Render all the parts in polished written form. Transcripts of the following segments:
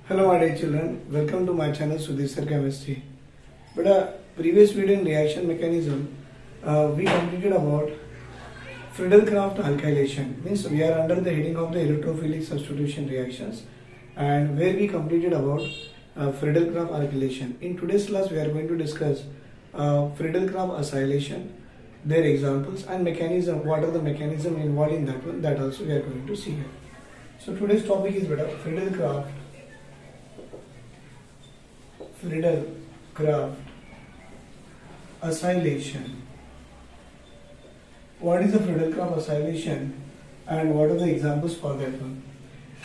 Hello my dear children, welcome to my channel Sudhir Sir Chemistry. But previous video in reaction mechanism, we completed about Friedel-Crafts alkylation. Means we are under the heading of the electrophilic substitution reactions, and where we completed about Friedel-Crafts alkylation. In today's class, we are going to discuss Friedel-Crafts acylation, their examples and mechanism. What are the mechanism involved in that one? That also we are going to see here. So today's topic is Friedel-Crafts acylation. What is the Friedel-Crafts acylation and what are the examples for that one?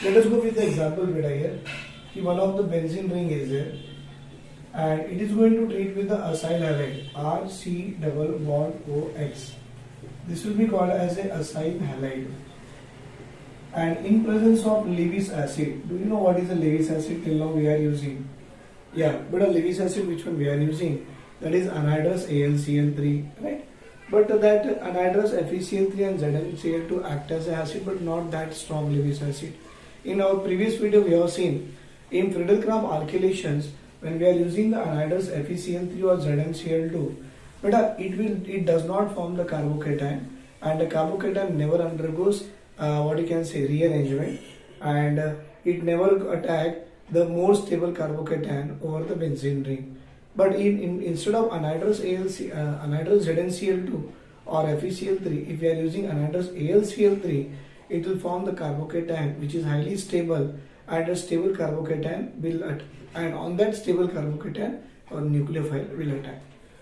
Let us go with the example here. One of the benzene ring is there and it is going to treat with the acyl halide RC double bond OX. This will be called as a acyl halide. And in presence of Lewis acid, do you know what is the Lewis acid till now we are using? Yeah, but a Lewis acid which one we are using, that is anhydrous AlCl3, right? But that anhydrous FeCl3 and ZnCl2 act as an acid, but not that strong Lewis acid. In our previous video we have seen in Friedel-Crafts alkylations, when we are using the anhydrous FeCl3 or ZnCl2, but it does not form the carbocation, and the carbocation never undergoes rearrangement, and it never attack the more stable carbocation over the benzene ring. But instead of anhydrous ZnCl2 or FeCl3, if we are using anhydrous AlCl3, it will form the carbocation which is highly stable, and a stable carbocation will and on that stable carbocation or nucleophile will attack.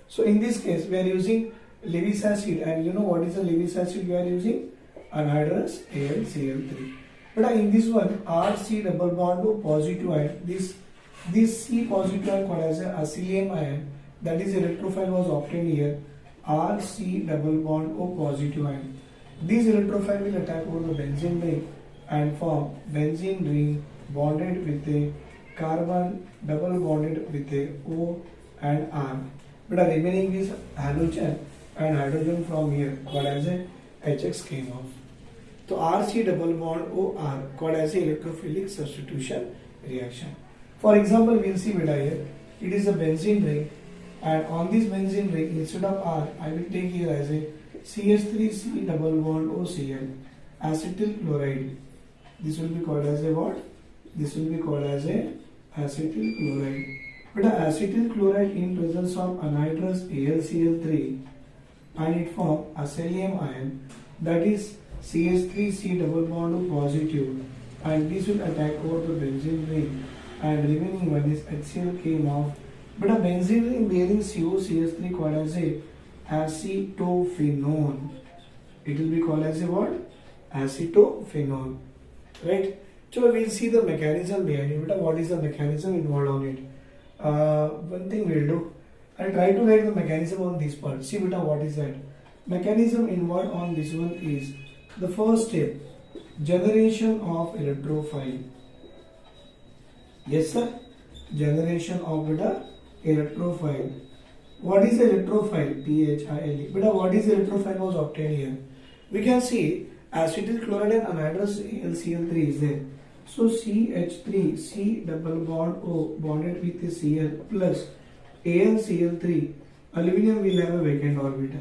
So in this case we are using Lewis acid, and you know what is the Lewis acid we are using? Anhydrous AlCl3. But in this one, RC double bond O positive ion, this C positive ion called as a acylium ion, that is electrophile was obtained here, RC double bond O positive ion. This electrophile will attack over the benzene ring and form benzene ring bonded with a carbon double bonded with a O and R. But the remaining is halogen and hydrogen from here called as a HX came off. So RC double bond OR called as a electrophilic substitution reaction. For example, we will see here. It is a benzene ring, and on this benzene ring, instead of R, I will take here as a CH3C double bond OCl, acetyl chloride. This will be called as a what? This will be called as a acetyl chloride. But the acetyl chloride in presence of anhydrous AlCl3, and it forms acylium ion, that is CH3C double bond O positive, and this will attack over the benzene ring, and remaining one is HCl came off. But a benzene ring bearing COCH3 called as a acetophenone. It will be called as a what? Acetophenone. Right? So we will see the mechanism behind it. But what is the mechanism involved on it? One thing we will do, I'll try to write the mechanism on this part. See beta, what is that? Mechanism involved on this one is the first step, generation of electrophile. Yes sir, generation of beta electrophile. What is electrophile? PHILE. Beta, what is electrophile was obtained here? We can see acetyl chloride and anhydrous AlCl3 is there. So CH3 C double bond O bonded with the Cl plus AlCl3, aluminum will have a vacant orbital.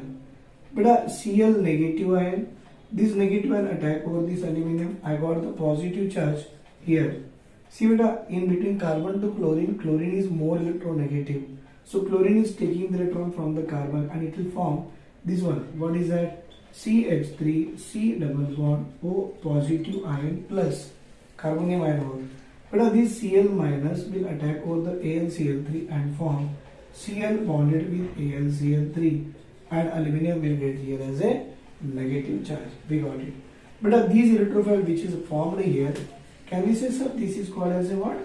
But a Cl negative ion, this negative ion attack over this aluminum, I got the positive charge here. See beta, in between carbon to chlorine, chlorine is more electronegative. So chlorine is taking the electron from the carbon and it will form this one. What is that? CH3 C double bond O positive ion plus carbonium ion over. But this Cl minus will attack over the AlCl3 and form Cl bonded with AlCl3, and aluminum will get here as a negative charge. We got it. But these electrophile which is formed here, can we say sir this is called as a what?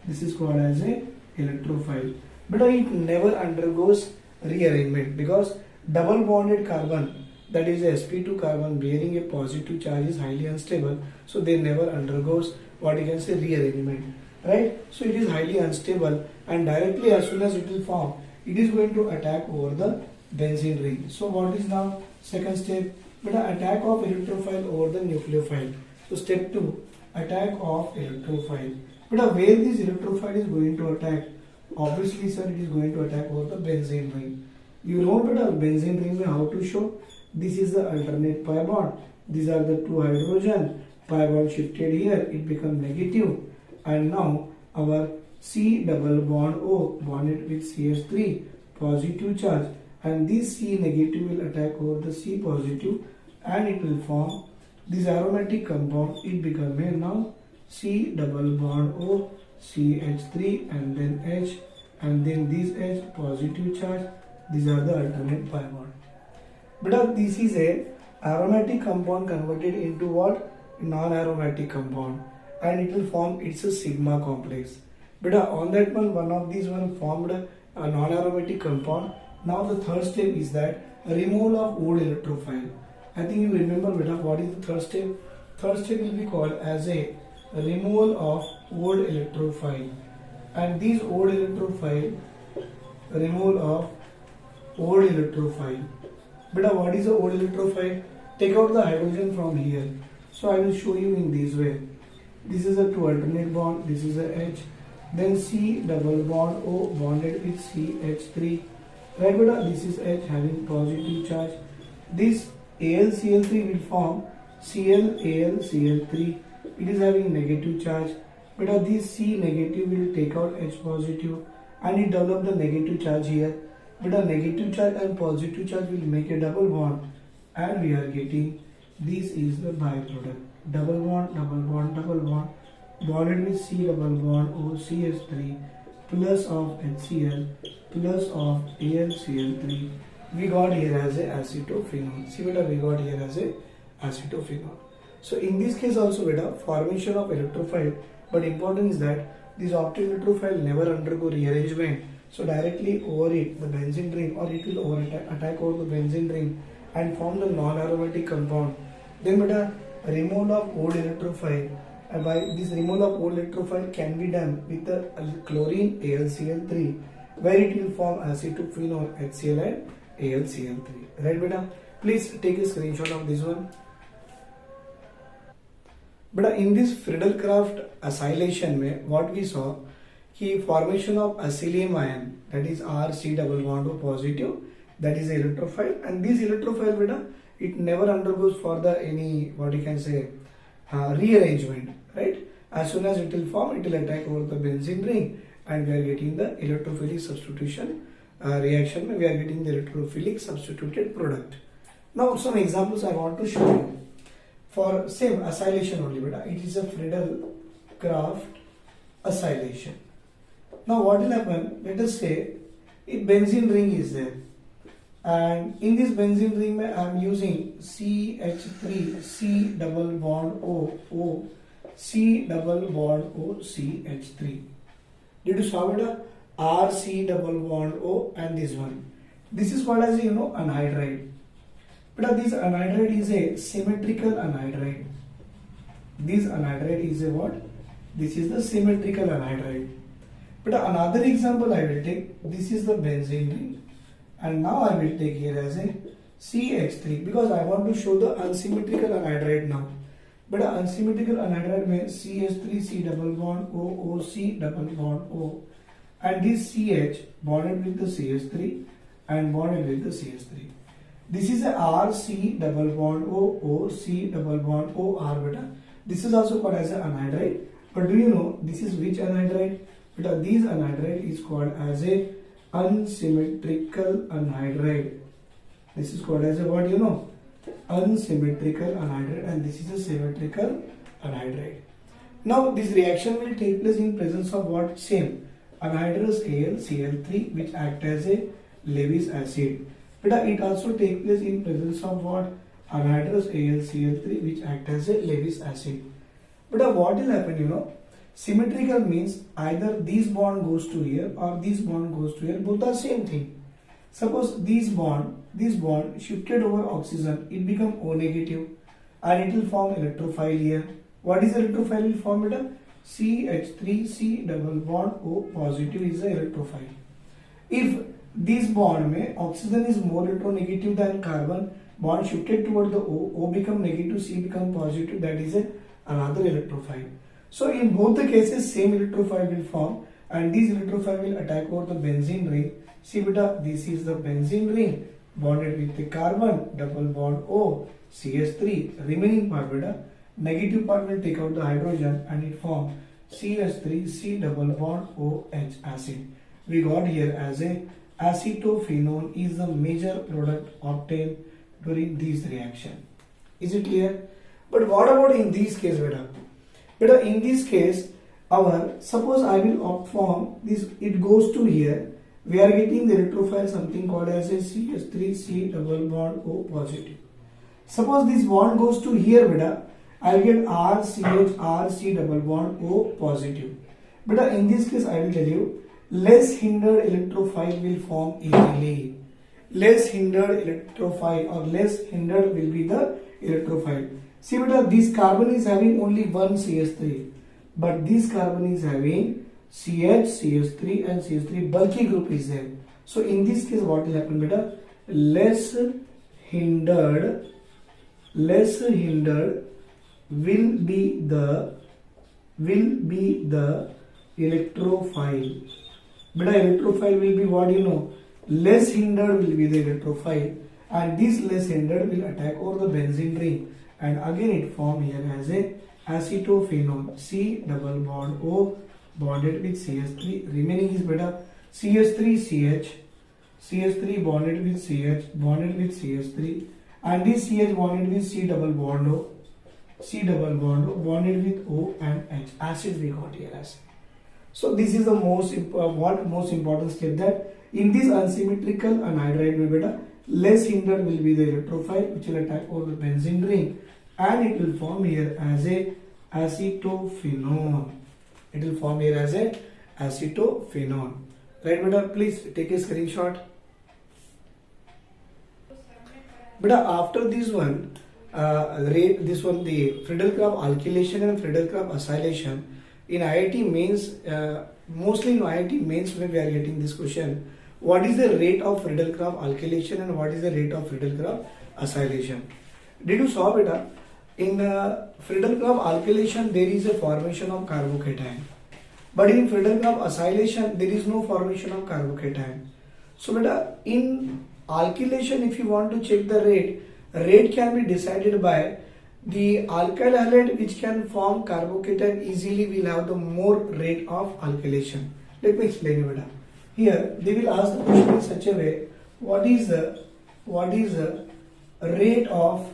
This is called as a electrophile. But it never undergoes rearrangement, because double bonded carbon, that is a sp2 carbon bearing a positive charge, is highly unstable, so they never undergoes what you can say rearrangement, right? So it is highly unstable, and directly as soon as it will form, it is going to attack over the benzene ring. So what is now second step? But attack of electrophile over the nucleophile. So step 2, attack of electrophile. But where this electrophile is going to attack? Obviously, sir, it is going to attack over the benzene ring. You know, but benzene ring mein how to show? This is the alternate pi bond. These are the two hydrogen. Pi bond shifted here, it becomes negative. And now our C double bond O bonded with CH3, positive charge. And this C negative will attack over the C positive and it will form this aromatic compound. It becomes here now C double bond O, CH3 and then H, and then this H positive charge. These are the alternate pi bond. But this is a aromatic compound converted into what? Non-aromatic compound, and it will form it's a sigma complex. But on that one of these one formed a non-aromatic compound. Now the third step is that removal of old electrophile. I think you remember beta what is the third step? Third step will be called as a removal of old electrophile, and these old electrophile, removal of old electrophile. Beta what is the old electrophile? Take out the hydrogen from here. So I will show you in this way. This is a two alternate bond, this is a H, then C double bond O bonded with CH3. Right, beta? This is H having positive charge. This AlCl3 will form ClAlCl3. It is having negative charge. Beta, this C negative will take out H positive and it develop the negative charge here. Beta, negative charge and positive charge will make a double bond, and we are getting this is the byproduct. Double bond, double bond, double bond, bonded with C double bond O CH3 plus of HCl plus of AlCl3. We got here as a acetophenol. See beta, we got here as a acetophenol. So in this case also beta, formation of electrophile, but important is that this octet electrophile never undergo rearrangement. So directly over it, the benzene ring, or it will over attack over the benzene ring and form the non-aromatic compound. Then beta, removal of old electrophile. And by this removal of old electrophile can be done with the chlorine AlCl3, where it will form acetophenol HCl and AlCl3. Right beta? Please take a screenshot of this one. But in this Friedel-Crafts acylation mein, what we saw, कि formation of acylium ion, that is RC double bond O positive, that is electrophile, and this electrophile beta, it never undergoes for the any what you can say rearrangement, right? As soon as it will form, it will attack over the benzene ring, and we are getting the electrophilic substitution reaction. We are getting the electrophilic substituted product. Now some examples I want to show you for same acylation only beta. It is a Friedel-Crafts acylation. Now what will happen? Let us say a benzene ring is there, and in this benzene ring I am using CH3 C double bond O C double bond O CH3. Did you saw it? RC double bond O and this one. This is called as anhydride. But this anhydride is a symmetrical anhydride. This anhydride is a what? This is the symmetrical anhydride. But another example I will take, this is the benzene ring, and now I will take here as a CH3 because I want to show the unsymmetrical anhydride now. But unsymmetrical anhydride mein CH3 C double bond O C double bond O, and this CH bonded with the CH3 and bonded with the CH3. This is a RC double bond O C double bond O R beta. This is also called as an anhydride. But do you know this is which anhydride? But this anhydride is called as a unsymmetrical anhydride. This is called as a what unsymmetrical anhydride, and this is a symmetrical anhydride. Now this reaction will take place in presence of what? Same anhydrous AlCl3 which act as a Lewis acid. But it also takes place in presence of what? Anhydrous AlCl3 which act as a Lewis acid. But what will happen, symmetrical means either this bond goes to here or this bond goes to here, both are same thing. Suppose this bond shifted over oxygen, it become O negative and it will form electrophile here. What is electrophile will form it? CH3 C double bond O positive is the electrophile. If this bond mein oxygen is more electronegative than carbon, bond shifted toward the O become negative, C become positive, that is another electrophile. So in both the cases same electrophile will form, and this electrophile will attack over the benzene ring. See beta, this is the benzene ring bonded with the carbon, double bond O, CH3. Remaining part beta, negative part will take out the hydrogen and it form CH3, C double bond OH acid. We got here as a acetophenone is the major product obtained during this reaction. Is it clear? But what about in this case beta? Beta, in this case, suppose I will opt form this, it goes to here, we are getting the electrophile something called as a CH3, C double bond O positive. Suppose this bond goes to here beta, I will get RCH, RC double bond O positive. Beta, in this case I will tell you, less hindered electrophile will form easily. Less hindered electrophile or less hindered will be the electrophile. See beta, this carbon is having only one CH3, but this carbon is having CH, CH3 and CH3 bulky group is there. So in this case what will happen beta? Less hindered will be the electrophile. Beta, electrophile will be what you know? Less hindered will be the electrophile, and this less hindered will attack over the benzene ring, and again it form here as a acetophenone, C double bond O bonded with CH3. Remaining is beta CH3CH, CH3 bonded with CH, bonded with CH3, and this CH bonded with C double bond O, C double bond O bonded with O and H. Acid we got here as. So this is the most important step, that in this unsymmetrical anhydride will beta, less hindered will be the electrophile which will attack over the benzene ring, and it will form here as a acetophenone. It will form here as a acetophenone. Right beta, please take a screenshot. Beta, after this one, the Friedel-Crafts alkylation and Friedel-Crafts acylation, in IIT mains, mostly in IIT mains when we are getting this question, what is the rate of Friedel-Crafts alkylation and what is the rate of Friedel-Crafts acylation? Did you saw beta? In Friedel-Crafts alkylation there is a formation of carbocation, but in Friedel-Crafts acylation there is no formation of carbocation. So beta, in alkylation if you want to check the rate can be decided by the alkyl halide which can form carbocation easily will have the more rate of alkylation. Let me explain you beta. Here they will ask the question in such a way, what is the rate of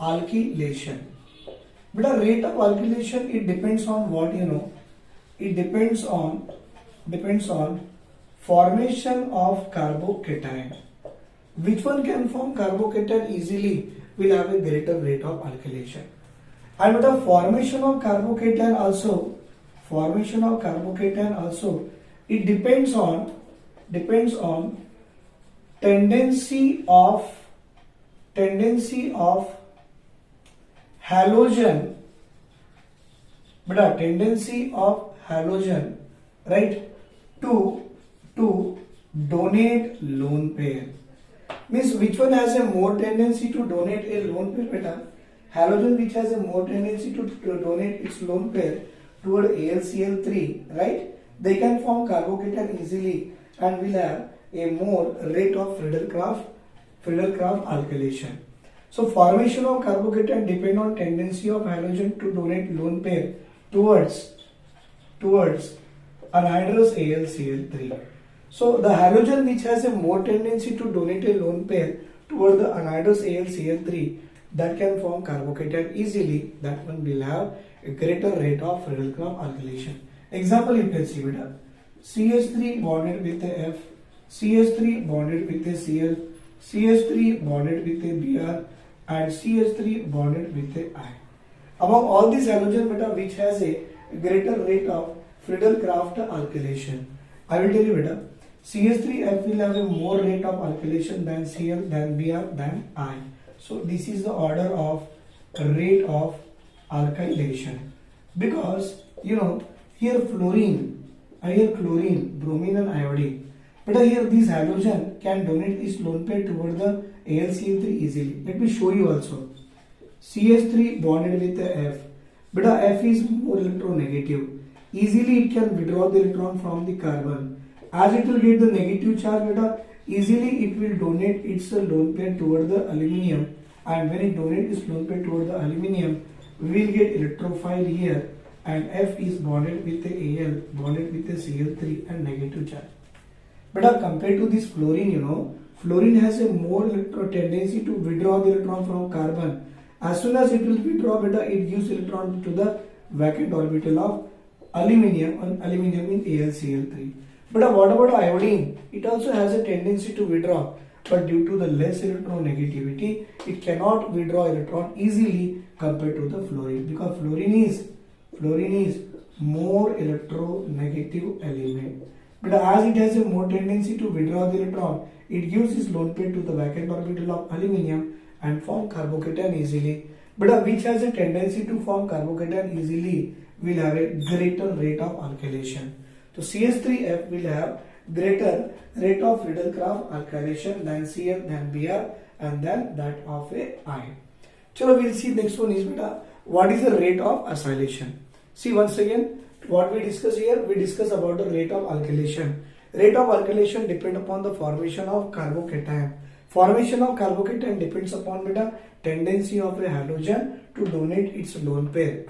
alkylation? But rate of alkylation, it depends on what you know. It depends on formation of carbocation. Which one can form carbocation easily will have a greater rate of alkylation. And with the formation of carbocation also, it depends on tendency of halogen, right, to donate lone pair. Means which one has a more tendency to donate a lone pair beta? Halogen which has a more tendency to donate its lone pair toward AlCl3, right? They can form carbocation easily and will have a more rate of Friedel-Crafts alkylation. So formation of carbocation depend on tendency of halogen to donate lone pair towards anhydrous AlCl3. So the halogen which has a more tendency to donate a lone pair toward the anhydrous AlCl3, that can form carbocation easily, that one will have a greater rate of Friedel-Crafts alkylation. Example you can see beta, CH3 bonded with a F, CH3 bonded with a Cl, CH3 bonded with a Br, and CH3 bonded with a I. Among all these halogen beta which has a greater rate of Friedel-Crafts alkylation, I will tell you beta, CH3F will have a more rate of alkylation than Cl, than Br, than I. So this is the order of rate of alkylation, because you know here fluorine, bromine and iodine, but here this halogen can donate its lone pair toward the AlCl3 easily. Let me show you also. CH3 bonded with the F Beta F is more electronegative. Easily it can withdraw the electron from the carbon. As it will get the negative charge, beta, easily it will donate its lone pair toward the aluminium, and when it donates its lone pair toward the aluminium, we will get electrophile here, and F is bonded with the Al, bonded with the Cl3 and negative charge. But compared to this fluorine, fluorine has a more tendency to withdraw the electron from carbon. As soon as it will withdraw, beta, it gives electron to the vacant orbital of aluminium, and aluminium in AlCl3. But what about iodine? It also has a tendency to withdraw, but due to the less electronegativity, it cannot withdraw electron easily compared to the fluorine, because fluorine is more electronegative element. But as it has a more tendency to withdraw the electron, it gives its lone pair to the vacant orbital of aluminium and form carbocation easily. But which has a tendency to form carbocation easily will have a greater rate of alkylation. So CH3F will have greater rate of Friedel-Crafts alkylation than Cl, than Br, and then that of a ion. Chalo, we'll see next one is beta, what is the rate of acylation? See once again, what we discuss here, we discuss about the rate of alkylation. Rate of alkylation depend upon the formation of carbocation. Formation of carbocation depends upon beta tendency of a halogen to donate its lone pair,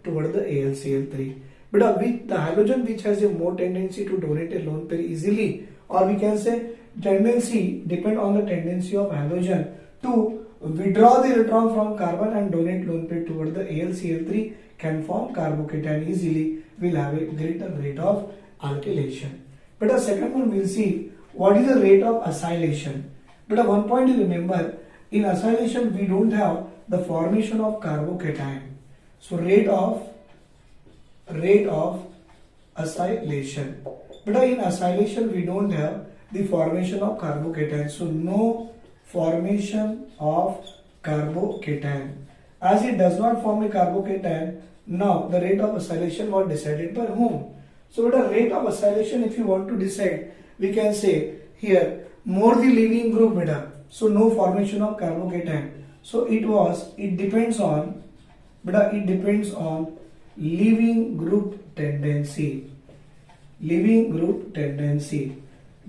toward the AlCl3. But with the halogen which has a more tendency to donate a lone pair easily, or we can say tendency depend on the tendency of halogen to withdraw the electron from carbon and donate lone pair toward the AlCl3, can form carbocation easily, will have a greater rate of alkylation. But the second one we'll see what is the rate of acylation. But one point to remember, in acylation we don't have the formation of carbocation. So rate of acylation. But in acylation we don't have the formation of carbocation. So no formation of carbocation. As it does not form a carbocation, now the rate of acylation was decided by whom? So the rate of acylation, if you want to decide, we can say here more the leaving group beta. So no formation of carbocation. So it depends on leaving group tendency.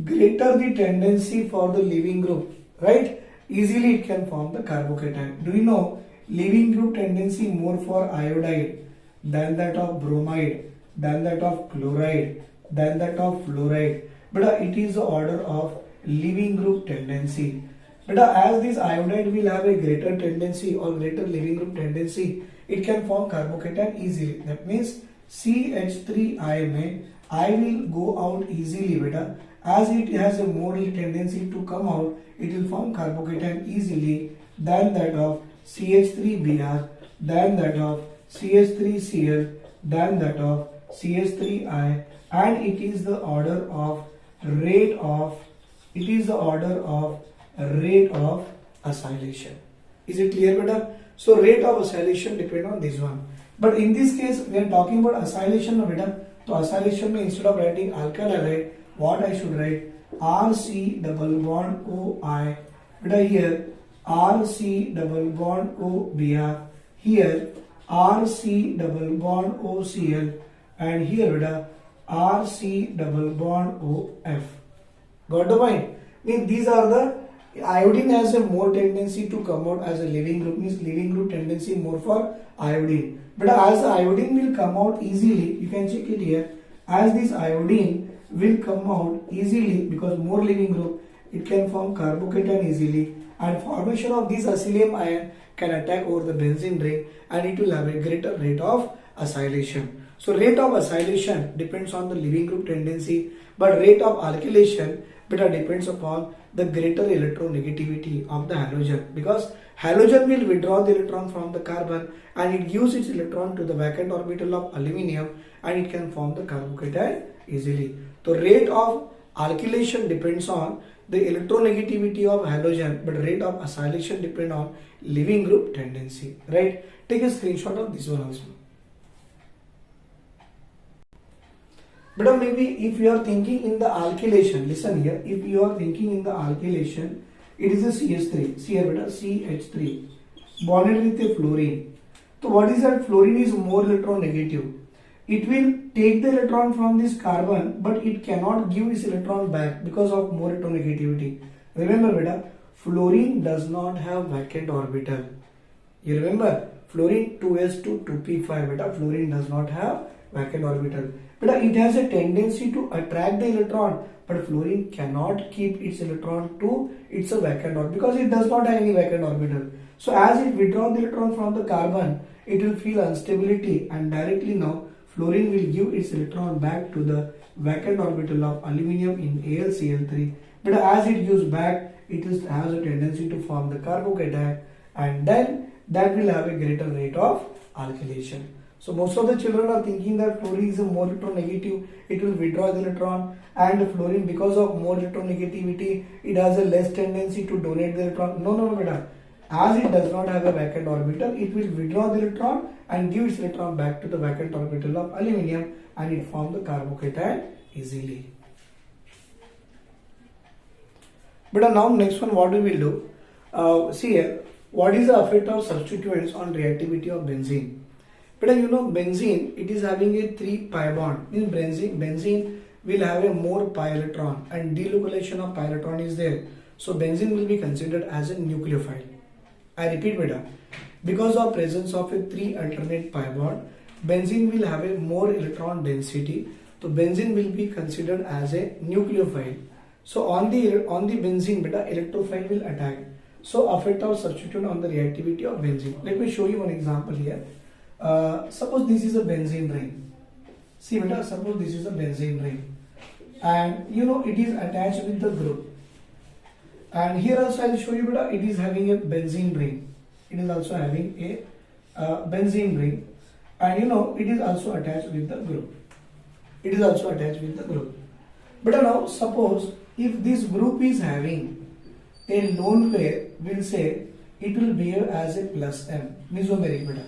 Greater the tendency for the leaving group, right? Easily it can form the carbocation. Do you know leaving group tendency more for iodide than that of bromide, than that of chloride, than that of fluoride. But it is the order of leaving group tendency. But as this iodide will have a greater tendency or greater leaving group tendency, it can form carbocation easily. That means CH3 I will go out easily, beta. As it has a more tendency to come out, it will form carbocation easily than that of CH3Br, than that of CH3Cl, than that of CH3I, and it is the order of rate of acylation. Is it clear, beta? So rate of acylation depend on this one. But in this case, we are talking about acylation, beta. So acylation means instead of writing alkyl halide, what I should write? RC double bond OI. Beta here RC double bond OBr. Here RC double bond OCl, and here beta RC double bond OF. Got the point? Means these are the iodine has a more tendency to come out as a leaving group, means leaving group tendency more for iodine. But as the iodine will come out easily, you can check it here, as this iodine will come out easily because more leaving group, it can form carbocation easily, and formation of this acylium ion can attack over the benzene ring and it will have a greater rate of acylation. So rate of acylation depends on the leaving group tendency, but rate of alkylation beta depends upon the greater electronegativity of the halogen, because halogen will withdraw the electron from the carbon and it gives its electron to the vacant orbital of aluminium and it can form the carbocation easily. The rate of alkylation depends on the electronegativity of halogen, but rate of acylation depends on leaving group tendency, right? Take a screenshot of this one also. But maybe if you are thinking in the alkylation, listen here, if you are thinking in the alkylation, it is a CH3, see here beta, CH3 bonded with a fluorine. So what is that? Fluorine is more electronegative. It will take the electron from this carbon, but it cannot give its electron back because of more electronegativity. Remember beta, fluorine does not have vacant orbital. You remember, fluorine 2s2 2p5 beta, fluorine does not have vacant orbital. Beta, it has a tendency to attract the electron, but fluorine cannot keep its electron to its vacant orbital because it does not have any vacant orbital. So as it withdraws the electron from the carbon, it will feel instability, and directly now fluorine will give its electron back to the vacant orbital of aluminium in AlCl3. But as it gives back, it has a tendency to form the carbocation, and then that will have a greater rate of alkylation. So most of the children are thinking that fluorine is a more electronegative, it will withdraw the electron, and fluorine, because of more electronegativity, it has a less tendency to donate the electron. No, beta. As it does not have a vacant orbital, it will withdraw the electron and give its electron back to the vacant orbital of aluminium, and it forms the carbocation easily. But now next one, what we will do? See here, what is the effect of substituents on reactivity of benzene? But you know, benzene, it is having a 3 pi bond. In benzene will have a more pi electron, and delocalization of pi electron is there. So benzene will be considered as a nucleophile. I repeat beta, because of presence of a 3 alternate pi bond, benzene will have a more electron density. So benzene will be considered as a nucleophile. So on the benzene beta, electrophile will attack. So effect of substituent on the reactivity of benzene. Let me show you one example here. Suppose this is a benzene ring. See beta, suppose this is a benzene ring, and you know it is attached with the group. And here also I will show you beta, it is having a benzene ring. It is also having a benzene ring, and you know it is also attached with the group. It is also attached with the group. But now suppose if this group is having a lone pair, we'll say it will behave as a plus M, mesomeric beta.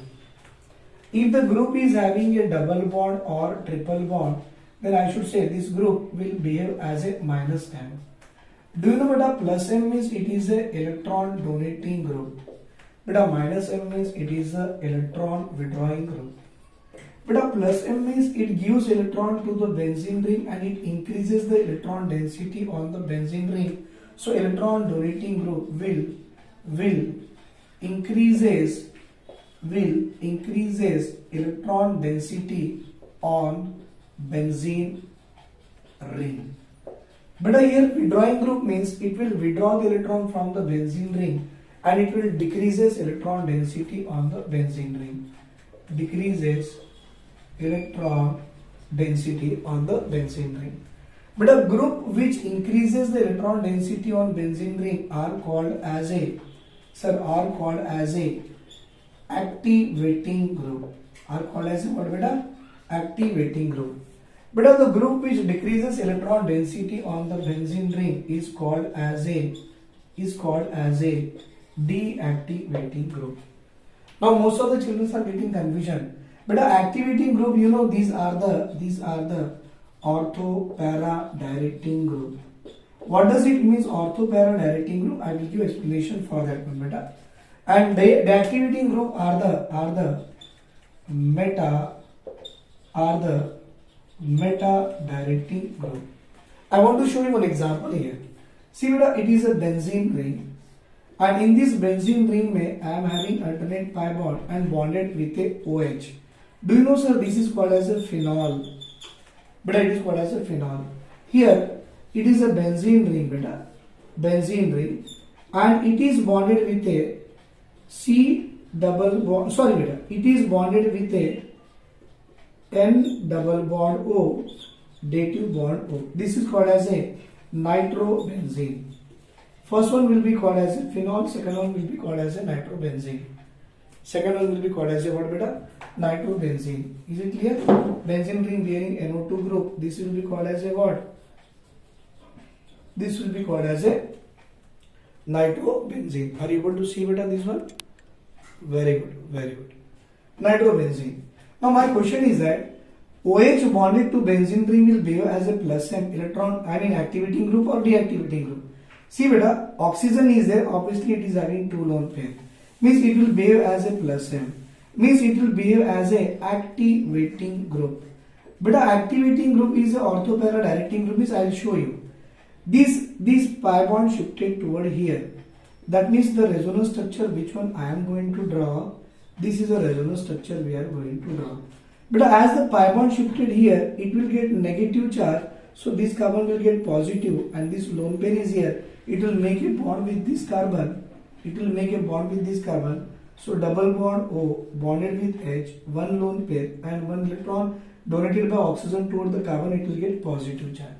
If the group is having a double bond or triple bond, then I should say this group will behave as a minus M. Do you know beta, plus M means it is a electron donating group. Beta, minus M means it is a electron withdrawing group. Beta, plus M means it gives electron to the benzene ring and it increases the electron density on the benzene ring. So electron donating group will increases electron density on benzene ring. But here withdrawing group means it will withdraw the electron from the benzene ring and it will decreases electron density on the benzene ring. Decreases electron density on the benzene ring. But a group which increases the electron density on benzene ring are called as a activating group. Are called as a what beta? Activating group. But the group which decreases electron density on the benzene ring is called as a deactivating group. Now most of the children are getting confusion. But activating group, you know, these are the ortho-para directing group. What does it mean, ortho-para directing group? I will give explanation for that one, beta. And the activating group are the meta directing group. I want to show you one example here. See beta, it is a benzene ring, and in this benzene ring I am having alternate pi bond and bonded with a OH. Do you know, sir, this is called as a phenol. Beta, it is called as a phenol. Here it is a benzene ring, beta, benzene ring, and it is bonded with a C double bond, sorry beta, it is bonded with a N double bond O, dative bond O. This is called as a nitrobenzene. First one will be called as a phenol, second one will be called as a nitrobenzene. Second one will be called as a what beta? Nitrobenzene. Is it clear? Benzene ring bearing NO2 group. This will be called as a what? This will be called as a nitrobenzene. Are you able to see beta this one? Very good, very good. Nitrobenzene. Now my question is that OH bonded to benzene ring will behave as a plus M electron, I mean activating group or deactivating group. See beta, oxygen is there, obviously it is having two lone pair. Means it will behave as a plus M. means it will behave as a activating group. But activating group is a ortho para directing group. Means I will show you. This pi bond shifted toward here. That means the resonance structure which one I am going to draw. This is a resonance structure we are going to draw. But as the pi bond shifted here, it will get negative charge. So this carbon will get positive, and this lone pair is here. It will make a bond with this carbon. It will make a bond with this carbon. So double bond O bonded with H, one lone pair and one electron donated by oxygen toward the carbon, it will get positive charge.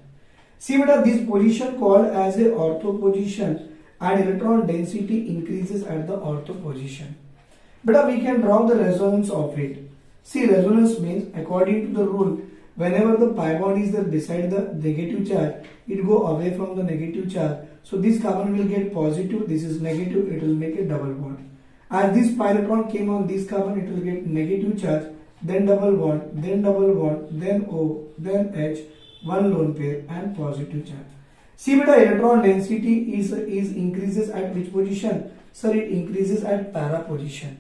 See beta, this position called as a ortho position, and electron density increases at the ortho position. Beta, we can draw the resonance of it. See, resonance means according to the rule, whenever the pi bond is there beside the negative charge, it go away from the negative charge. So this carbon will get positive, this is negative, it will make a double bond. As this pi electron came on this carbon, it will get negative charge, then double bond, then O, then H, one lone pair and positive charge. See beta, electron density is increases at which position? Sir, it increases at para position.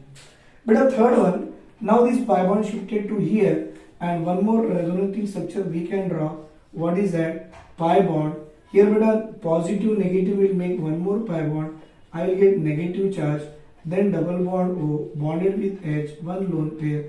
Beta, third one, now this pi bond shifted to here, and one more resonating structure we can draw. What is that? Pi bond. Here beta, positive negative will make one more pi bond. I will get negative charge, then double bond O bonded with H, one lone pair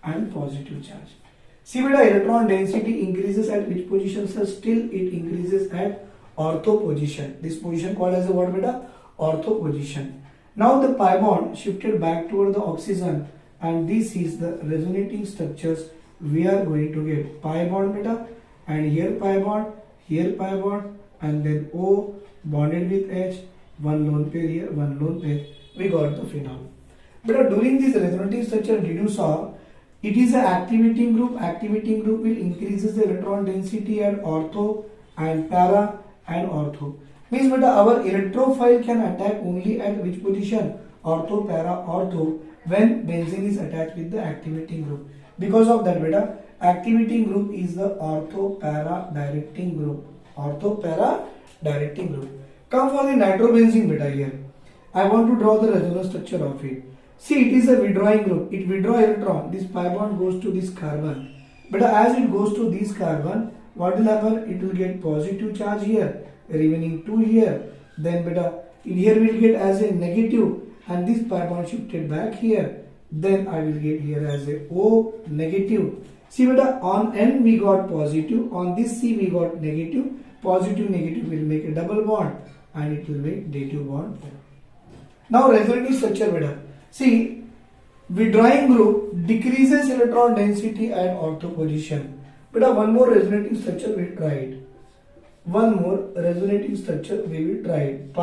and positive charge. See beta, electron density increases at which position? Sir, still it increases at ortho position. This position called as a what beta? Ortho position. Now the pi bond shifted back toward the oxygen, and this is the resonating structures we are going to get. Pi bond beta, and here pi bond, and then O bonded with H, one lone pair here, one lone pair. We got the phenol. But during this resonating structure, did you saw it is an activating group. Activating group will increases the electron density at ortho and para and ortho. Means beta, our electrophile can attack only at which position? Ortho, para, ortho, when benzene is attached with the activating group. Because of that beta, activating group is the ortho para directing group. Ortho para directing group. Come for the nitrobenzene beta here. I want to draw the resonance structure of it. See, it is a withdrawing group. It withdraw electron. This pi bond goes to this carbon. But as it goes to this carbon, what will happen? It will get positive charge here, remaining 2 here. Then beta, here will get as a negative, and this pi bond shifted back here. Then I will get here as a O negative. See beta, on N we got positive, on this C we got negative. Positive negative will make a double bond, and it will make dative bond. Now resonating structure beta. See, withdrawing group decreases electron density at ortho position. But one more resonating structure we tried. One more resonating structure we will try it.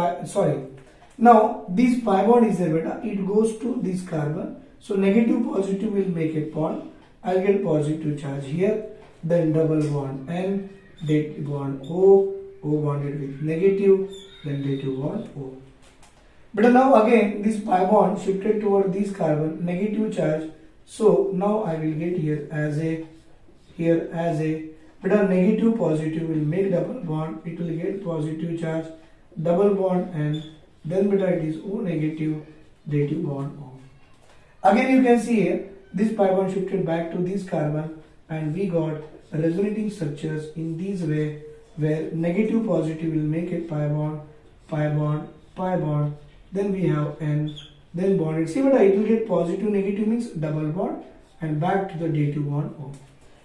Now this pi bond is there beta. It goes to this carbon. So negative positive will make a bond. I'll get positive charge here. Then double bond N, dative bond O bonded with negative, then dative bond O. But now again this pi bond shifted toward this carbon, negative charge. So now I will get here as a but a negative positive will make double bond. It will get positive charge, double bond N, then beta it is O negative, dative bond O. Again you can see here this pi bond shifted back to this carbon, and we got resonating structures in this way, where negative positive will make a pi bond. Then we have N, then bonded. See beta, it will get positive negative means double bond, and back to the dative bond O.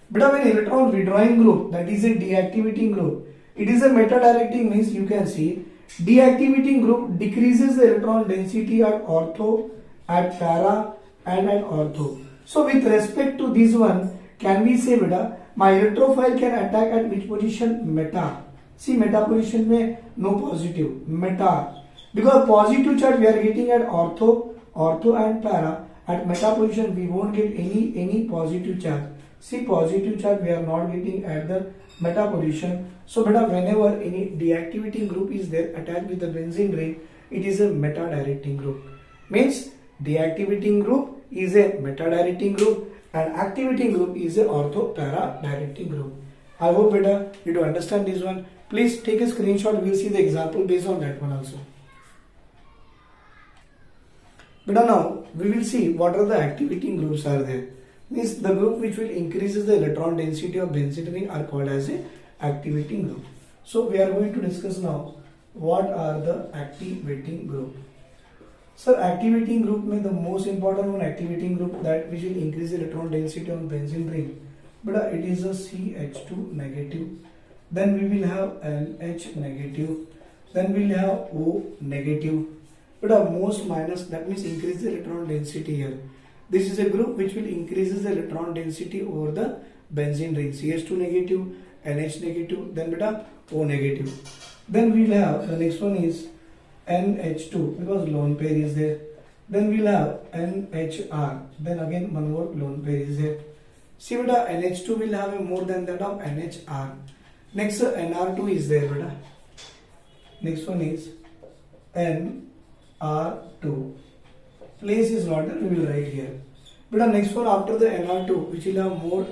But when electron withdrawing group, that is a deactivating group, it is a meta directing means you can see deactivating group decreases the electron density at ortho, at para and at ortho. So with respect to this one, can we say beta, my electrophile can attack at which position? Meta. See, meta position में no positive, meta. Because positive charge we are getting at ortho and para. At meta position we won't get any positive charge. See, positive charge we are not getting at the meta position. So beta, whenever any deactivating group is there attached with the benzene ring, it is a meta directing group. Means deactivating group is a meta directing group, and activating group is a ortho para directing group. I hope beta you do understand this one. Please take a screenshot. We'll see the example based on that one also. But now we will see what are the activating groups are there. Means the group which will increases the electron density of benzene ring are called as a activating group. So we are going to discuss now what are the activating group. Sir, activating group में the most important one activating group that which will increase the electron density on benzene ring. But it is a CH2 negative. Then we will have NH negative. Then we will have O negative. But most minus, that means increase the electron density here. This is a group which will increases the electron density over the benzene ring. CH2 negative, NH negative, then beta O negative. Then we will have the next one is NH2 because lone pair is there. Then we will have NHR. Then again one more lone pair is there. See beta NH2 will have a more than that of NHR. Next NR2 is there beta. Next one is NR2. Place is not there, we will write here. But next one after the NR2 which will have more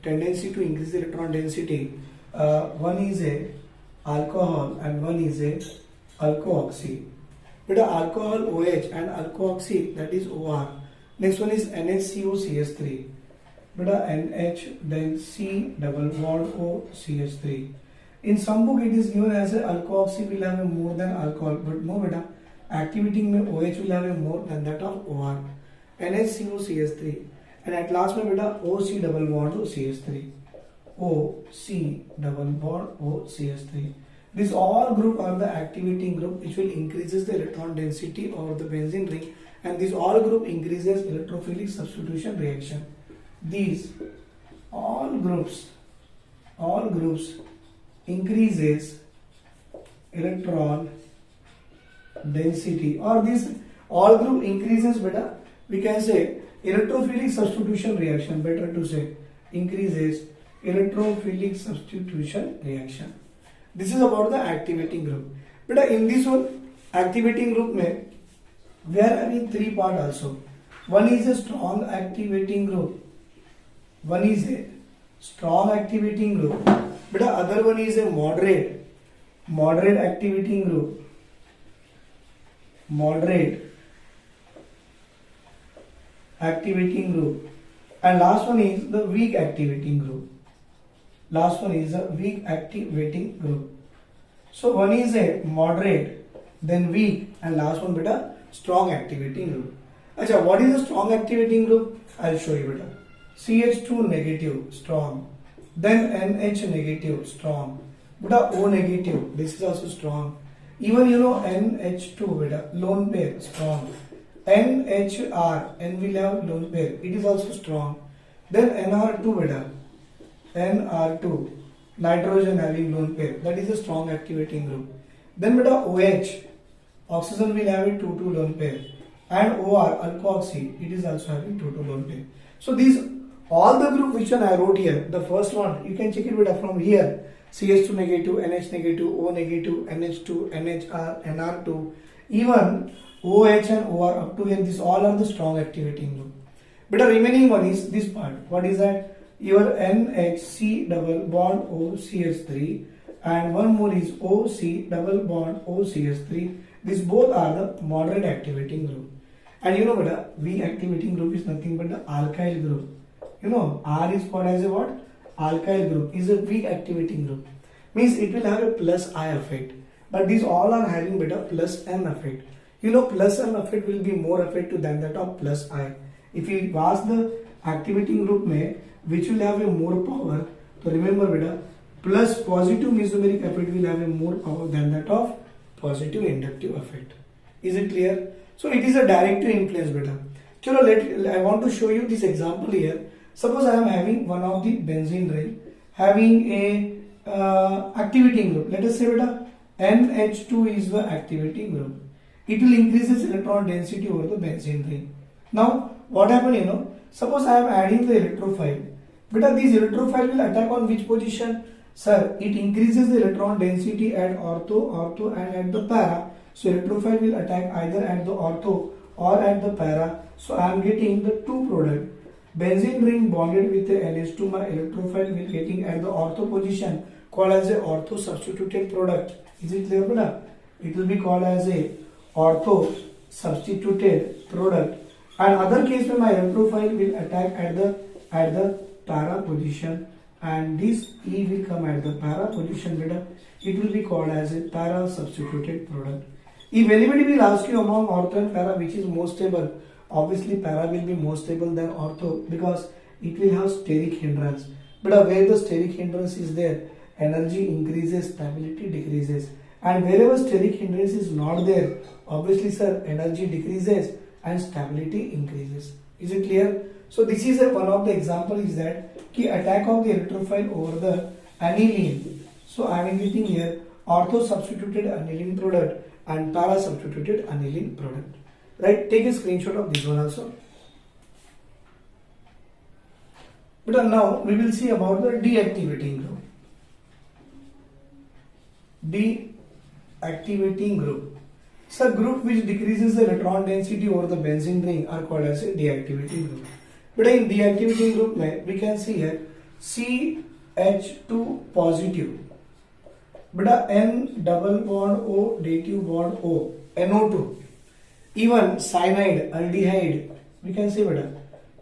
tendency to increase the electron density. One is a alcohol and one is a alkoxy. But alcohol OH and alkoxy, that is OR. Next one is NHCOCH3. But NH then C double bond O CH3. In some book it is given as a alkoxy will have a more than alcohol, but no beta. Activating में OH will have a more than that of OR. NHCOCH3 and at last में beta OC double bond OCH3. OC double bond OCH3. These all group are the activating group which will increases the electron density of the benzene ring, and this all group increases electrophilic substitution reaction. These all groups increases electron density, or this all group increases beta, we can say electrophilic substitution reaction, better to say increases electrophilic substitution reaction. This is about the activating group. But in this one activating group mein we are having three part also. One is a strong activating group, one is a strong activating group, but the other one is a moderate activating group, moderate activating group, and last one is the weak activating group. Last one is a weak activating group. So one is a moderate, then weak, and last one beta strong activating group. Acha, what is a strong activating group? I'll show you beta. CH2 negative strong, then NH negative strong, beta O negative, this is also strong. Even you know NH2 beta lone pair strong. NHR, N will have lone pair, it is also strong. Then NR2 beta, NR2 nitrogen having lone pair, that is a strong activating group. Then beta OH, oxygen will have a 2-2 lone pair, and OR alkoxy, it is also having 2-2 lone pair. So these all the group which one I wrote here, the first one you can check it beta from here, CH2 negative, NH negative, O negative, NH2, NHR, NR2, even OH and OR up to here, these all are the strong activating group. But the remaining one is this part. What is that? Your NHC double bond OCH3 and one more is OC double bond OCH3. These both are the moderate activating group. And you know beta, weak activating group is nothing but the alkyl group. You know, R is called as a what? Alkyl group is a weak activating group. Means it will have a plus I effect. But these all are having beta plus M effect. You know, plus M effect will be more effective than that of plus I. If you ask the activating group में which will have a more power, so remember beta, plus positive mesomeric effect will have a more power than that of positive inductive effect. Is it clear? So it is a directive influence beta. Chalo, I want to show you this example here. Suppose I am having one of the benzene ring having a activating group. Let us say beta NH2 is the activating group. It will increase its electron density over the benzene ring. Now what happen, you know, suppose I am adding the electrophile. Beta, this electrophile will attack on which position? Sir, it increases the electron density at ortho and at the para. So electrophile will attack either at the ortho or at the para. So I am getting the two product. Benzene ring bonded with the NH2, my electrophile will getting at the ortho position called as a ortho substituted product. Is it clear beta? It will be called as a ortho substituted product, and other case where my electrophile will attack at the para position, and this E will come at the para position beta. It will be called as a para substituted product. If anybody will ask you among ortho and para which is more stable, obviously para will be more stable than ortho because it will have steric hindrance. But where the steric hindrance is there, energy increases, stability decreases. And wherever steric hindrance is not there, obviously sir, energy decreases and stability increases. Is it clear? So this is one of the example is that key attack of the electrophile over the aniline. So I am getting here ortho substituted aniline product and para substituted aniline product. Right? Take a screenshot of this one also. But now we will see about the deactivating group. Deactivating group. So group which decreases the electron density over the benzene ring are called as a deactivating group. But in deactivating group we can see here CH2 positive. But N double bond O dative bond O NO2. Even cyanide aldehyde we can say better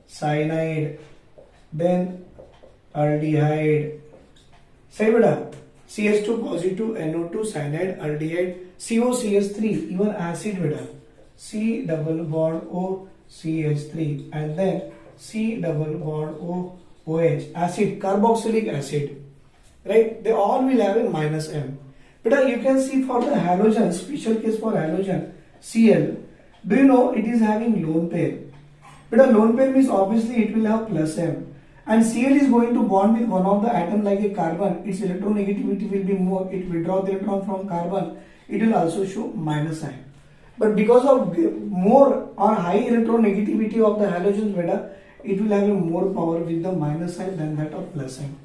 cyanide, then aldehyde. Say better CH2 positive NO2 cyanide aldehyde COCH3 even acid better C double bond O CH3 and then C double bond O OH acid carboxylic acid. Right? They all will have a minus M. But you can see for the halogen, special case for halogen Cl. Do you know it is having lone pair? But a lone pair means obviously it will have plus M. And Cl is going to bond with one of the atom like a carbon. Its electronegativity will be more. It withdraw the electron from carbon. It will also show minus sign. But because of more or high electronegativity of the halogens beta, it will have a more power with the minus sign than that of plus sign.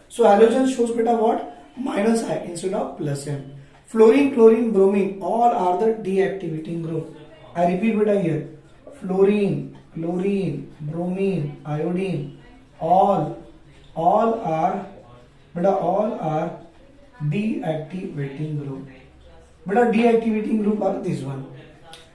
So halogen shows beta what? Minus I instead of plus M. Fluorine, chlorine, bromine all are the deactivating group. I repeat beta here. Fluorine, chlorine, bromine, iodine, all are deactivating group. But a deactivating group are this one.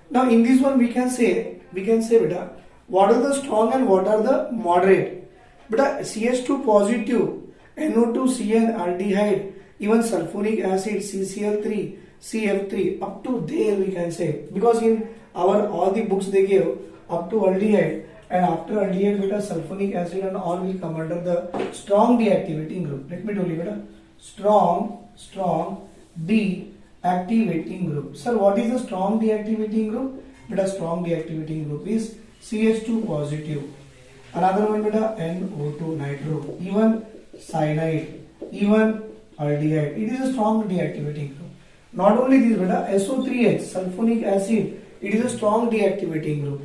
Now in this one we can say beta what are the strong and what are the moderate. But CH2 positive, NO2, CN, aldehyde, even sulfuric acid, CCl3, CF3, up to there we can say, because in our all the books they gave up to aldehyde, and after aldehyde beta sulfuric acid and all will come under the strong deactivating group. Let me tell you beta, strong deactivating group. Sir, what is the strong deactivating group? Beta strong deactivating group is CH2 positive. Another one beta NO2 nitro, even cyanide, even aldehyde. It is a strong deactivating group. Not only this beta SO3H sulfonic acid, it is a strong deactivating group.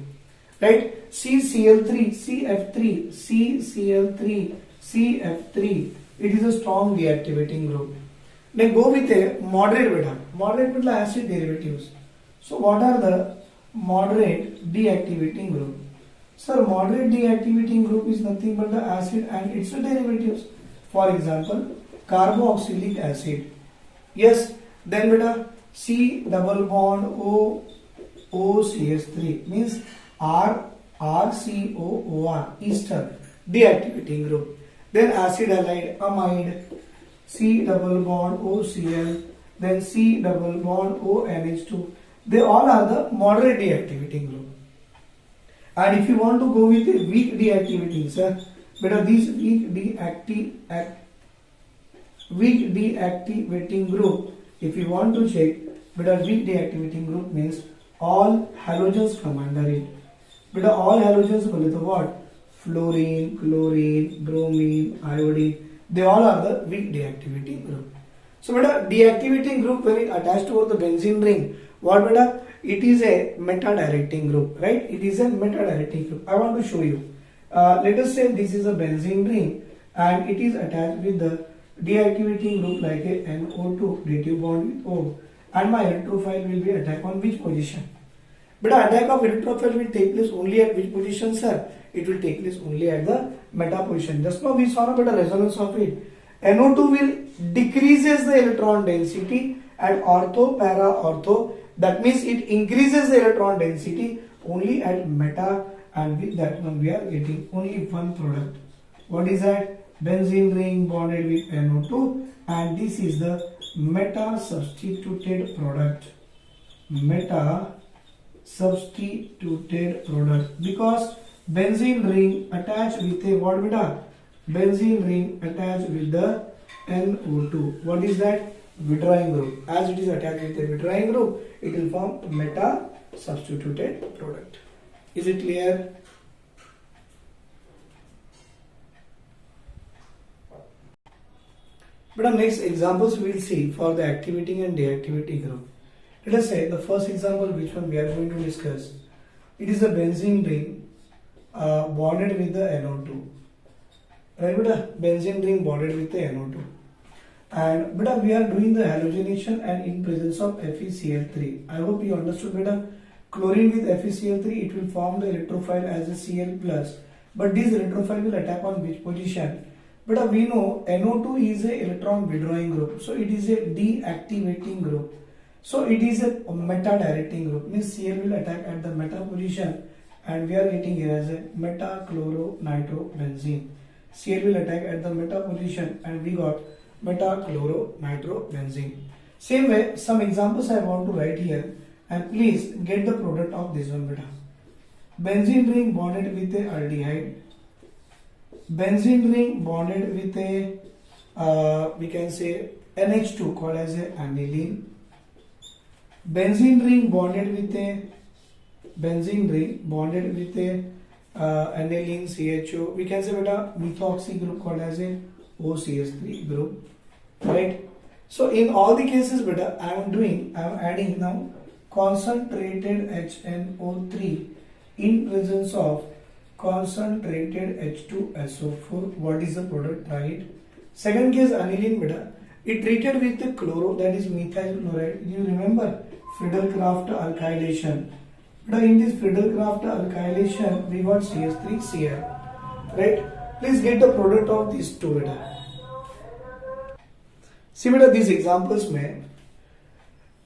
Right? CCl3, CF3, CCl3, CF3. It is a strong deactivating group. Then go with a moderate beta. Moderate beta acid derivatives. So what are the moderate deactivating group? Sir, moderate deactivating group is nothing but the acid and its derivatives. For example, carboxylic acid. Yes, then beta C double bond O OCH3 means RCOOR ester deactivating group. Then acid halide amide C double bond OCl, then C double bond ONH2. They all are the moderate deactivating group. And if you want to go with a weak deactivating, sir, better these weak deactivating group, if you want to check, better weak deactivating group means all halogens come under it. Better all halogens go with what? Fluorine, chlorine, bromine, iodine, they all are the weak deactivating group. So better deactivating group when it attached to the benzene ring, what better? It is a meta-directing group, right? It is a meta-directing group. I want to show you. Let us say this is a benzene ring and it is attached with the deactivating group like a NO2 dative bond with O, and my electrophile will be attack on which position? But attack of electrophile will take place only at which position, sir? It will take place only at the meta position. Just now we saw a bit of resonance of it. NO2 will decreases the electron density at ortho, para, ortho. That means it increases the electron density only at meta, and with that one we are getting only one product. What is that? Benzene ring bonded with NO2, and this is the meta substituted product. Meta substituted product, because benzene ring attached with a what beta? Benzene ring attached with the NO2. What is that? Withdrawing group. As it is attached with a withdrawing group, it will form meta substituted product. Is it clear? But our next examples we will see for the activating and deactivating group. Let us say the first example, which one we are going to discuss. It is a benzene ring bonded with the NO2. Right, beta? Benzene ring bonded with the NO2. And beta, we are doing the halogenation and in presence of FeCl3. I hope you understood, beta. Chlorine with FeCl3, it will form the electrophile as a Cl+. But this electrophile will attack on which position? But we know NO2 is a electron withdrawing group, so it is a deactivating group. So it is a meta-directing group, means Cl will attack at the meta position, and we are getting here as a meta-chloro-nitrobenzene. Cl will attack at the meta position, and we got meta-chloro-nitrobenzene. Same way, some examples I want to write here, and please get the product of this one, beta. Benzene ring bonded with a aldehyde. Benzene ring bonded with a we can say NH2 called as a aniline. Benzene ring bonded with a aniline CHO. We can say beta methoxy group called as a OCH3 group. Right. So in all the cases, beta, I am adding now concentrated HNO3 in presence of concentrated H2SO4. What is the product? Right. Second case, aniline, beta, it treated with the chloro, that is methyl chloride. You remember Friedel-Crafts alkylation. But in this Friedel-Crafts alkylation, we got CH3Cl. Right. Please get the product of these two, beta. See, beta, these examples may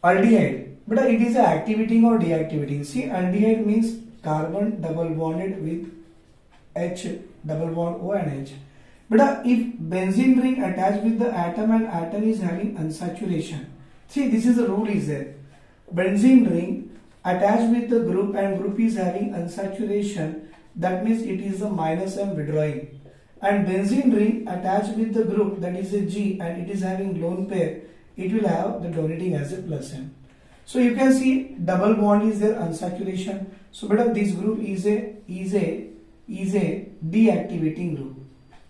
aldehyde, but it is activating or deactivating. See, aldehyde means carbon double bonded with H, double bond O and H. But if benzene ring attached with the atom and atom is having unsaturation, see, this is the rule is there. Benzene ring attached with the group and group is having unsaturation, that means it is a minus M withdrawing. And benzene ring attached with the group, that is a G, and it is having lone pair, it will have the donating as a plus M. So you can see double bond is there, unsaturation. So but this group is a deactivating group.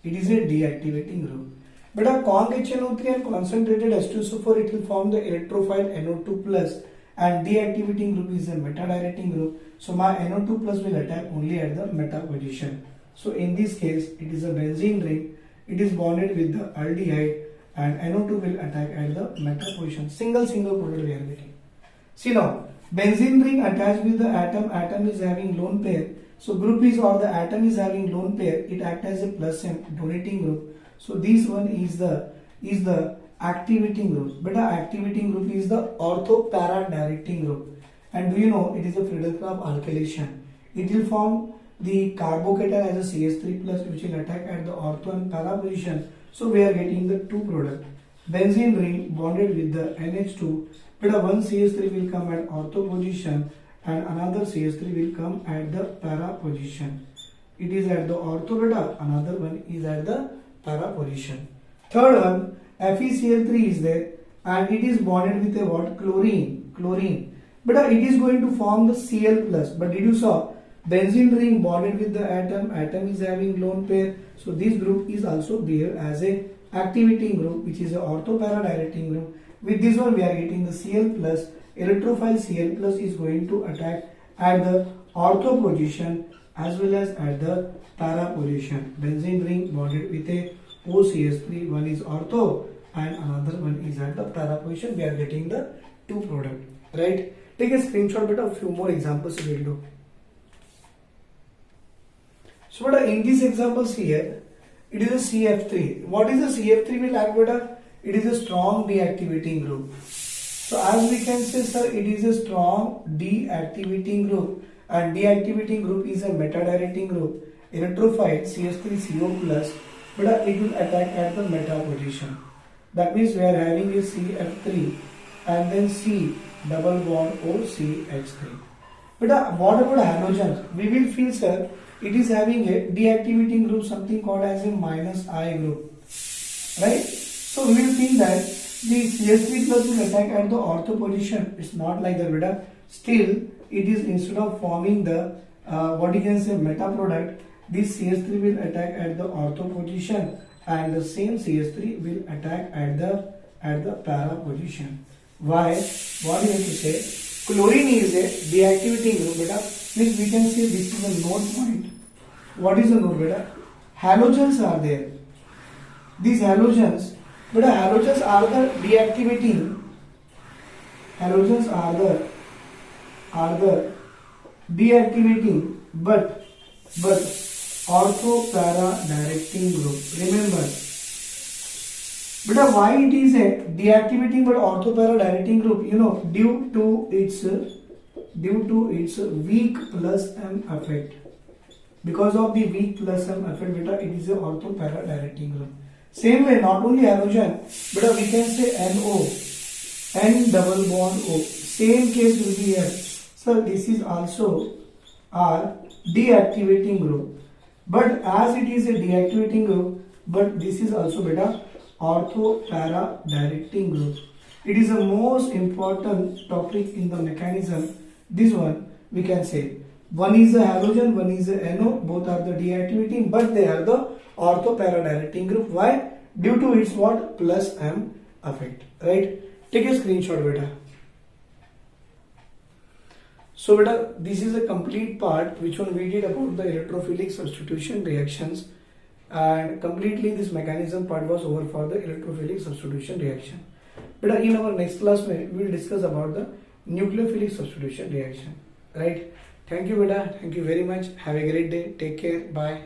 It is a deactivating group. But a conc HNO3 and concentrated H2SO4, it will form the electrophile NO2 plus, and deactivating group is a meta-directing group. So my NO2 plus will attack only at the meta position. So in this case, it is a benzene ring. It is bonded with the aldehyde, and NO2 will attack at the meta position. Single product we are getting. See now, benzene ring attached with the atom is having lone pair. So group is, or the atom is having lone pair, it acts as a plus M donating group. So this one is the activating group. But the activating group is the ortho-para directing group. And do you know it is a Friedel-Crafts alkylation? It will form the carbocation as a CH3 plus, which will attack at the ortho and para position. So we are getting the two products. Benzene ring bonded with the NH2, but one CH3 will come at ortho position and another CH3 will come at the para position. It is at the ortho, beta, another one is at the para position. Third one, FeCl3 is there and it is bonded with a what? Chlorine. But it is going to form the Cl plus. But did you saw benzene ring bonded with the atom is having lone pair. So this group is also there as a activating group, which is a ortho-para directing group. With this one we are getting the Cl plus. Electrophile Cl plus is going to attack at the ortho position as well as at the para position. Benzene ring bonded with a OCH3, one is ortho and another one is at the para position. We are getting the two product, right? Take a screenshot, but a few more examples we will do. So but in these examples here, it is a CF3. What is a CF3 will act, beta? It is a strong deactivating group. So as we can say, sir, it is a strong deactivating group, and deactivating group is a meta-directing group. Electrophile CH3CO plus, but it will attack at the meta position. That means we are having a CF3 and then C double bond O CH3. But what about halogens? We will feel, sir, it is having a deactivating group, something called as a minus I group, right? So we will think that the CH3 plus will attack at the ortho position. It's not like that, beta. Still, it is instead of forming the what you can say meta product, this CH3 will attack at the ortho position, and the same CH3 will attack at the para position. Why? What you have to say? Chlorine is a deactivating group, beta. Means we can say this is a node point. What is a node, beta? Halogens are there. These halogens, beta, halogens are the deactivating. Halogens are the deactivating, but ortho para directing group. Remember, but why it is a deactivating but ortho para directing group? You know, due to its weak plus M effect. Because of the weak plus M effect, beta, it is a ortho para directing group. Same way, not only halogen, but we can say NO, N double bond O. Same case will be here. So this is also our deactivating group. But as it is a deactivating group, but this is also beta ortho para directing group. It is the most important topic in the mechanism. This one we can say one is a halogen, one is a NO. Both are the deactivating, but they are the ortho para directing group. Why? Due to its what? Plus M effect. Right? Take a screenshot, beta. So beta, this is a complete part which one we did about the electrophilic substitution reactions, and completely this mechanism part was over for the electrophilic substitution reaction. Beta, in our next class we will discuss about the nucleophilic substitution reaction. Right? Thank you, beta. Thank you very much. Have a great day. Take care. Bye.